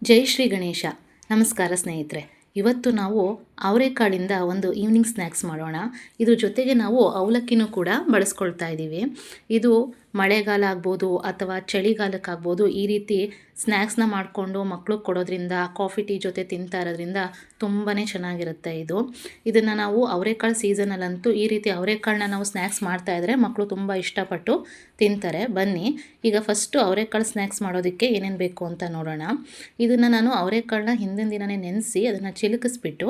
ಜೈ ಶ್ರೀ ಗಣೇಶ. ನಮಸ್ಕಾರ ಸ್ನೇಹಿತರೆ. ಇವತ್ತು ನಾವು ಅವರೆಕಾಳಿಂದ ಒಂದು ಈವ್ನಿಂಗ್ ಸ್ನ್ಯಾಕ್ಸ್ ಮಾಡೋಣ. ಇದ್ರ ಜೊತೆಗೆ ನಾವು ಅವಲಕ್ಕಿನೂ ಕೂಡ ಬಳಸ್ಕೊಳ್ತಾ ಇದ್ದೀವಿ. ಇದು ಮಳೆಗಾಲ ಆಗ್ಬೋದು ಅಥವಾ ಚಳಿಗಾಲಕ್ಕಾಗ್ಬೋದು, ಈ ರೀತಿ ಸ್ನ್ಯಾಕ್ಸ್ನ ಮಾಡಿಕೊಂಡು ಮಕ್ಳಿಗೆ ಕೊಡೋದ್ರಿಂದ, ಕಾಫಿ ಟೀ ಜೊತೆ ತಿಂತಾ ಇರೋದ್ರಿಂದ ತುಂಬಾ ಚೆನ್ನಾಗಿರುತ್ತೆ ಇದು. ಇದನ್ನು ನಾವು ಅವರೆಕಾಳು ಸೀಸನಲ್ಲಂತೂ ಈ ರೀತಿ ಅವರೆಕಾಳನ್ನ ನಾವು ಸ್ನ್ಯಾಕ್ಸ್ ಮಾಡ್ತಾಯಿದ್ರೆ ಮಕ್ಕಳು ತುಂಬ ಇಷ್ಟಪಟ್ಟು ತಿಂತಾರೆ. ಬನ್ನಿ ಈಗ ಫಸ್ಟು ಅವರೆಕಾಳು ಸ್ನ್ಯಾಕ್ಸ್ ಮಾಡೋದಕ್ಕೆ ಏನೇನು ಬೇಕು ಅಂತ ನೋಡೋಣ. ಇದನ್ನು ನಾನು ಅವರೆಕಾಳನ್ನ ಹಿಂದಿನ ದಿನವೇ ನೆನೆಸಿ ಅದನ್ನು ಚಿಲುಕಿಸ್ಬಿಟ್ಟು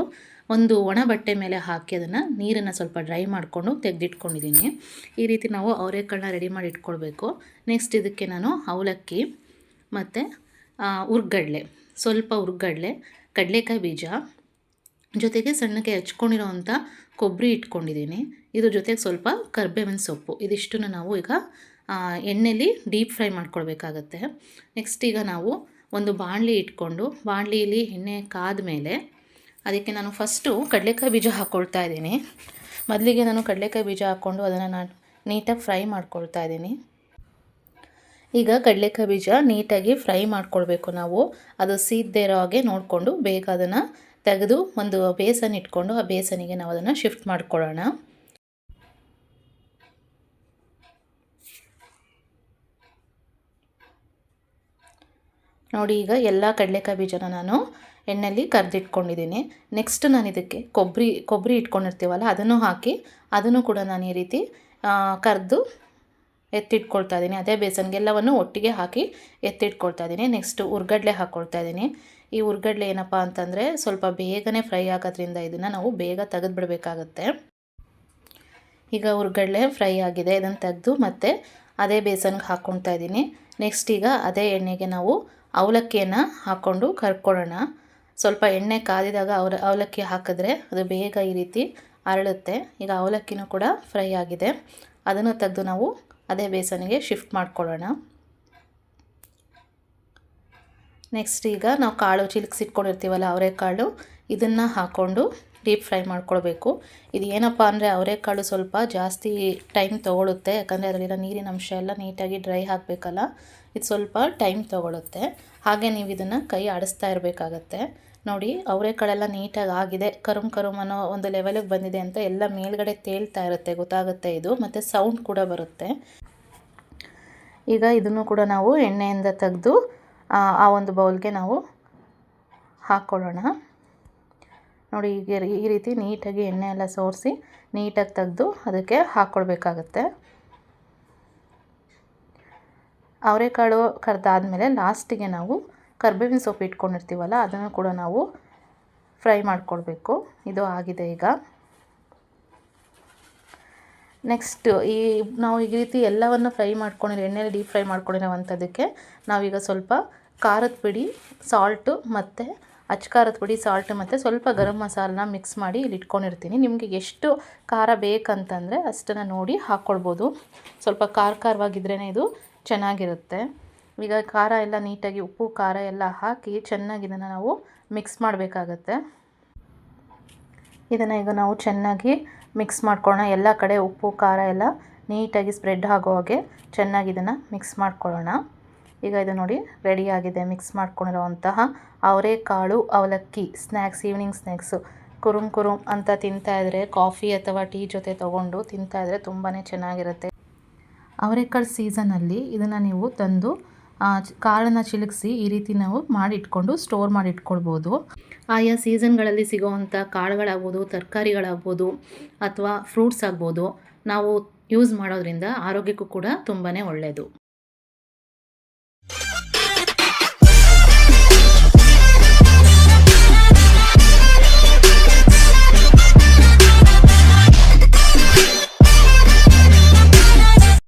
ಒಂದು ಒಣ ಬಟ್ಟೆ ಮೇಲೆ ಹಾಕಿ ಅದನ್ನು ನೀರನ್ನು ಸ್ವಲ್ಪ ಡ್ರೈ ಮಾಡಿಕೊಂಡು ತೆಗೆದಿಟ್ಕೊಂಡಿದ್ದೀನಿ. ಈ ರೀತಿ ನಾವು ಅವರೆಕಾಳನ್ನ ರೆಡಿ ಮಾಡಿ ಇಟ್ಕೊಳ್ಬೇಕು. ನೆಕ್ಸ್ಟ್ ಇದಕ್ಕೆ ನಾನು ಅವಲಕ್ಕಿ ಮತ್ತು ಹುರ್ಗಡ್ಲೆ, ಸ್ವಲ್ಪ ಹುರ್ಗಡ್ಲೆ, ಕಡಲೆಕಾಯಿ ಬೀಜ, ಜೊತೆಗೆ ಸಣ್ಣಕ್ಕೆ ಹಚ್ಕೊಂಡಿರೋವಂಥ ಕೊಬ್ಬರಿ ಇಟ್ಕೊಂಡಿದ್ದೀನಿ. ಇದ್ರ ಜೊತೆಗೆ ಸ್ವಲ್ಪ ಕರಿಬೇವಿನ ಸೊಪ್ಪು, ಇದಿಷ್ಟನ್ನು ನಾವು ಈಗ ಎಣ್ಣೆಯಲ್ಲಿ ಡೀಪ್ ಫ್ರೈ ಮಾಡ್ಕೊಳ್ಬೇಕಾಗತ್ತೆ. ನೆಕ್ಸ್ಟ್ ಈಗ ನಾವು ಒಂದು ಬಾಣಲಿ ಇಟ್ಕೊಂಡು ಬಾಣಲಿಯಲ್ಲಿ ಎಣ್ಣೆ ಕಾದ ಮೇಲೆ ಅದಕ್ಕೆ ನಾನು ಫಸ್ಟು ಕಡಲೆಕಾಯಿ ಬೀಜ ಹಾಕ್ಕೊಳ್ತಾ ಇದ್ದೀನಿ. ಮೊದಲಿಗೆ ನಾನು ಕಡಲೆಕಾಯಿ ಬೀಜ ಹಾಕ್ಕೊಂಡು ಅದನ್ನು ನಾನು ನೀಟಾಗಿ ಫ್ರೈ ಮಾಡ್ಕೊಳ್ತಾ ಇದ್ದೀನಿ. ಈಗ ಕಡಲೆಕಾಯಿ ಬೀಜ ನೀಟಾಗಿ ಫ್ರೈ ಮಾಡ್ಕೊಳ್ಬೇಕು ನಾವು. ಅದು ಸೀದದೇ ಇರೋ ಹಾಗೆ ನೋಡಿಕೊಂಡು ಬೇಗ ಅದನ್ನು ತೆಗೆದು ಒಂದು ಬೇಸನ್ ಇಟ್ಕೊಂಡು ಆ ಬೇಸನಿಗೆ ನಾವು ಅದನ್ನು ಶಿಫ್ಟ್ ಮಾಡ್ಕೊಳ್ಳೋಣ. ನೋಡಿ, ಈಗ ಎಲ್ಲ ಕಡಲೆಕಾಯಿ ಬೀಜನ ನಾನು ಎಣ್ಣೆಯಲ್ಲಿ ಕರೆದಿಟ್ಕೊಂಡಿದ್ದೀನಿ. ನೆಕ್ಸ್ಟ್ ನಾನು ಇದಕ್ಕೆ ಕೊಬ್ಬರಿ ಇಟ್ಕೊಂಡಿರ್ತೀವಲ್ಲ ಅದನ್ನು ಹಾಕಿ ಅದನ್ನು ಕೂಡ ನಾನು ಈ ರೀತಿ ಕರೆದು ಎತ್ತಿಟ್ಕೊಳ್ತಾ ಇದ್ದೀನಿ. ಅದೇ ಬೇಸನ್ಗೆ ಎಲ್ಲವನ್ನು ಒಟ್ಟಿಗೆ ಹಾಕಿ ಎತ್ತಿಟ್ಕೊಳ್ತಾ ಇದ್ದೀನಿ. ನೆಕ್ಸ್ಟು ಹುರ್ಗಡ್ಲೆ ಹಾಕ್ಕೊಳ್ತಾ ಇದ್ದೀನಿ. ಈ ಹುರ್ಗಡ್ಲೆ ಏನಪ್ಪ ಅಂತಂದರೆ ಸ್ವಲ್ಪ ಬೇಗನೆ ಫ್ರೈ ಆಗೋದ್ರಿಂದ ಇದನ್ನು ನಾವು ಬೇಗ ತೆಗೆದುಬಿಡಬೇಕಾಗತ್ತೆ. ಈಗ ಹುರ್ಗಡ್ಲೆ ಫ್ರೈ ಆಗಿದೆ, ಇದನ್ನು ತೆಗೆದು ಮತ್ತೆ ಅದೇ ಬೇಸನ್ಗೆ ಹಾಕ್ಕೊಳ್ತಾ ಇದ್ದೀನಿ. ನೆಕ್ಸ್ಟ್ ಈಗ ಅದೇ ಎಣ್ಣೆಗೆ ನಾವು ಅವಲಕ್ಕಿಯನ್ನು ಹಾಕ್ಕೊಂಡು ಕರ್ಕೊಳ್ಳೋಣ. ಸ್ವಲ್ಪ ಎಣ್ಣೆ ಕಾದಿದಾಗ ಅವಲಕ್ಕಿ ಹಾಕಿದ್ರೆ ಅದು ಬೇಗ ಈ ರೀತಿ ಅರಳುತ್ತೆ. ಈಗ ಅವಲಕ್ಕಿನೂ ಕೂಡ ಫ್ರೈ ಆಗಿದೆ, ಅದನ್ನು ತೆಗೆದು ನಾವು ಅದೇ ಬೇಸನಿಗೆ ಶಿಫ್ಟ್ ಮಾಡ್ಕೊಳ್ಳೋಣ. ನೆಕ್ಸ್ಟ್ ಈಗ ನಾವು ಕಾಳು ಚಿಲುಕಿಸಿಟ್ಕೊಂಡಿರ್ತೀವಲ್ಲ ಅವರೆಕಾಳು, ಇದನ್ನು ಹಾಕ್ಕೊಂಡು ಡೀಪ್ ಫ್ರೈ ಮಾಡ್ಕೊಳ್ಬೇಕು. ಇದು ಏನಪ್ಪ ಅಂದರೆ ಅವರೆಕಾಳು ಸ್ವಲ್ಪ ಜಾಸ್ತಿ ಟೈಮ್ ತೊಗೊಳುತ್ತೆ, ಯಾಕಂದರೆ ಅದರಲ್ಲಿರೋ ನೀರಿನ ಅಂಶ ಎಲ್ಲ ನೀಟಾಗಿ ಡ್ರೈ ಹಾಕಬೇಕಲ್ಲ, ಇದು ಸ್ವಲ್ಪ ಟೈಮ್ ತೊಗೊಳುತ್ತೆ. ಹಾಗೆ ನೀವು ಇದನ್ನು ಕೈ ಆಡಿಸ್ತಾ ಇರಬೇಕಾಗತ್ತೆ. ನೋಡಿ, ಅವರೆಕಾಳೆಲ್ಲ ನೀಟಾಗಿ ಆಗಿದೆ, ಕರುಮ್ ಅನ್ನೋ ಒಂದು ಲೆವೆಲಿಗೆ ಬಂದಿದೆ ಅಂತ ಎಲ್ಲ ಮೇಲ್ಗಡೆ ತೇಲ್ತಾ ಇರುತ್ತೆ, ಗೊತ್ತಾಗುತ್ತೆ ಇದು, ಮತ್ತು ಸೌಂಡ್ ಕೂಡ ಬರುತ್ತೆ. ಈಗ ಇದನ್ನು ಕೂಡ ನಾವು ಎಣ್ಣೆಯಿಂದ ತೆಗೆದು ಆ ಒಂದು ಬೌಲ್ಗೆ ನಾವು ಹಾಕ್ಕೊಳ್ಳೋಣ. ನೋಡಿ, ಈಗ ಈ ರೀತಿ ನೀಟಾಗಿ ಎಣ್ಣೆ ಎಲ್ಲ ಸೋರಿಸಿ ನೀಟಾಗಿ ತೆಗೆದು ಅದಕ್ಕೆ ಹಾಕ್ಕೊಳ್ಬೇಕಾಗತ್ತೆ. ಅವರೆಕಾಳು ಕರೆದಾದ್ಮೇಲೆ ಲಾಸ್ಟಿಗೆ ನಾವು ಕರಿಬೇವಿನ ಸೊಪ್ಪು ಇಟ್ಕೊಂಡಿರ್ತೀವಲ್ಲ ಅದನ್ನು ಕೂಡ ನಾವು ಫ್ರೈ ಮಾಡ್ಕೊಳ್ಬೇಕು. ಇದು ಆಗಿದೆ ಈಗ. ನೆಕ್ಸ್ಟ್ ನಾವು ಈ ರೀತಿ ಎಲ್ಲವನ್ನು ಫ್ರೈ ಮಾಡ್ಕೊಂಡಿರೋ ಎಣ್ಣೆಯಲ್ಲಿ ಡೀಪ್ ಫ್ರೈ ಮಾಡ್ಕೊಂಡಿರೋವಂಥದ್ದಕ್ಕೆ ನಾವೀಗ ಸ್ವಲ್ಪ ಖಾರದ ಪುಡಿ, ಸಾಲ್ಟು ಮತ್ತು ಖಾರದ ಪುಡಿ, ಸಾಲ್ಟು ಮತ್ತು ಸ್ವಲ್ಪ ಗರಂ ಮಸಾಲನ ಮಿಕ್ಸ್ ಮಾಡಿ ಇಲ್ಲಿ ಇಟ್ಕೊಂಡಿರ್ತೀನಿ. ನಿಮಗೆ ಎಷ್ಟು ಖಾರ ಬೇಕಂತಂದರೆ ಅಷ್ಟನ್ನು ನೋಡಿ ಹಾಕ್ಕೊಳ್ಬೋದು. ಸ್ವಲ್ಪ ಖಾರವಾಗಿದ್ರೇ ಇದು ಚೆನ್ನಾಗಿರುತ್ತೆ. ಈಗ ಖಾರ ಎಲ್ಲ ನೀಟಾಗಿ ಉಪ್ಪು ಖಾರ ಎಲ್ಲ ಹಾಕಿ ಚೆನ್ನಾಗಿ ಇದನ್ನು ನಾವು ಮಿಕ್ಸ್ ಮಾಡಬೇಕಾಗತ್ತೆ. ಇದನ್ನು ಈಗ ನಾವು ಚೆನ್ನಾಗಿ ಮಿಕ್ಸ್ ಮಾಡ್ಕೊಳ್ಳೋಣ. ಎಲ್ಲ ಕಡೆ ಉಪ್ಪು ಖಾರ ಎಲ್ಲ ನೀಟಾಗಿ ಸ್ಪ್ರೆಡ್ ಆಗೋ ಹಾಗೆ ಚೆನ್ನಾಗಿ ಇದನ್ನು ಮಿಕ್ಸ್ ಮಾಡ್ಕೊಳ್ಳೋಣ. ಈಗ ಇದು ನೋಡಿ ರೆಡಿಯಾಗಿದೆ. ಮಿಕ್ಸ್ ಮಾಡ್ಕೊಂಡಿರೋವಂತಹ ಅವರೆಕಾಳು ಅವಲಕ್ಕಿ ಸ್ನ್ಯಾಕ್ಸ್, ಈವ್ನಿಂಗ್ ಸ್ನ್ಯಾಕ್ಸು. ಕುರುಮ್ ಅಂತ ತಿಂತಾಯಿದ್ರೆ, ಕಾಫಿ ಅಥವಾ ಟೀ ಜೊತೆ ತೊಗೊಂಡು ತಿಂತಾಯಿದ್ರೆ ತುಂಬಾ ಚೆನ್ನಾಗಿರುತ್ತೆ. ಅವರೆಕಾಳು ಸೀಸನಲ್ಲಿ ಇದನ್ನು ನೀವು ತಂದು ಕಾಳನ್ನು ಚಿಲುಕಿಸಿ ಈ ರೀತಿ ನಾವು ಮಾಡಿಟ್ಕೊಂಡು ಸ್ಟೋರ್ ಮಾಡಿ ಇಟ್ಕೊಳ್ಬೋದು. ಆಯಾ ಸೀಸನ್ಗಳಲ್ಲಿ ಸಿಗೋವಂಥ ಕಾಳುಗಳಾಗ್ಬೋದು, ತರಕಾರಿಗಳಾಗ್ಬೋದು ಅಥವಾ ಫ್ರೂಟ್ಸ್ ಆಗ್ಬೋದು, ನಾವು ಯೂಸ್ ಮಾಡೋದ್ರಿಂದ ಆರೋಗ್ಯಕ್ಕೂ ಕೂಡ ತುಂಬಾ ಒಳ್ಳೆಯದು.